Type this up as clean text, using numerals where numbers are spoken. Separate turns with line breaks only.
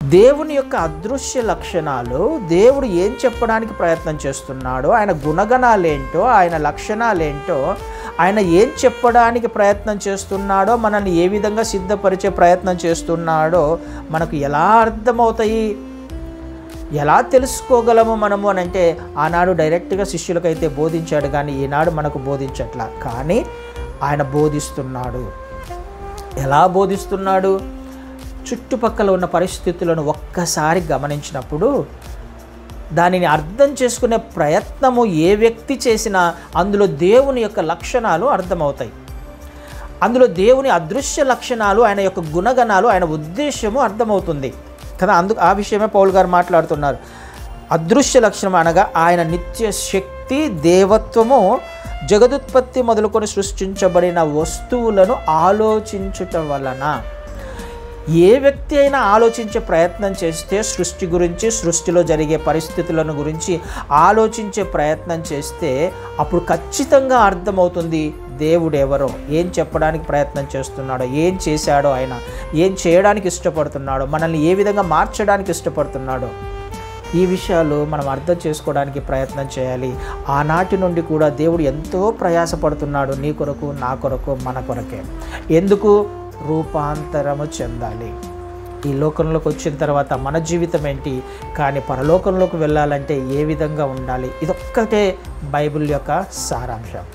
దేవుని యొక్క అదృశ్య లక్షణాలు, దేవుడు ఏం చెప్పడానికి ప్రయత్నం చేస్తున్నాడో, ఆయన గుణగణాలేంటో, ఆయన లక్షణాలేంటో, ఆయన ఏం చెప్పడానికి ప్రయత్నం చేస్తున్నాడో, మనల్ని ఏ విధంగా సిద్ధపరిచే ప్రయత్నం చేస్తున్నాడో మనకు ఎలా అర్థమవుతాయి, ఎలా తెలుసుకోగలము మనము అని అంటే, ఆనాడు డైరెక్ట్గా శిష్యులకైతే బోధించాడు కానీ ఈనాడు మనకు బోధించట్లా. కానీ ఆయన బోధిస్తున్నాడు. ఎలా బోధిస్తున్నాడు? చుట్టుపక్కల ఉన్న పరిస్థితులను ఒక్కసారి గమనించినప్పుడు దానిని అర్థం చేసుకునే ప్రయత్నము ఏ వ్యక్తి చేసినా అందులో దేవుని యొక్క లక్షణాలు అర్థమవుతాయి. అందులో దేవుని అదృశ్య లక్షణాలు, ఆయన యొక్క గుణగణాలు, ఆయన ఉద్దేశము అర్థమవుతుంది కదా. ఆ విషయమే పౌలు గారు మాట్లాడుతున్నారు. అదృశ్య లక్షణం అనగా ఆయన నిత్య శక్తి, దేవత్వము, జగదుత్పత్తి మొదలుకొని సృష్టించబడిన వస్తువులను ఆలోచించుట వలన. ఏ వ్యక్తి అయినా ఆలోచించే ప్రయత్నం చేస్తే, సృష్టి గురించి, సృష్టిలో జరిగే పరిస్థితులను గురించి ఆలోచించే ప్రయత్నం చేస్తే అప్పుడు ఖచ్చితంగా అర్థమవుతుంది దేవుడు ఎవరో, ఏం చెప్పడానికి ప్రయత్నం చేస్తున్నాడో, ఏం చేశాడో, ఆయన ఏం చేయడానికి ఇష్టపడుతున్నాడో, మనల్ని ఏ విధంగా మార్చడానికి ఇష్టపడుతున్నాడో. ఈ విషయాలు మనం అర్థం చేసుకోవడానికి ప్రయత్నం చేయాలి. ఆనాటి నుండి కూడా దేవుడు ఎంతో ప్రయాసపడుతున్నాడు నీ కొరకు, నా కొరకు, మన కొరకే. ఎందుకు? రూపాంతరము చెందాలి. ఈ లోకంలోకి వచ్చిన తర్వాత మన జీవితం ఏంటి, కానీ పరలోకంలోకి వెళ్ళాలంటే ఏ విధంగా ఉండాలి, ఇదొక్కటే బైబిల్ యొక్క సారాంశం.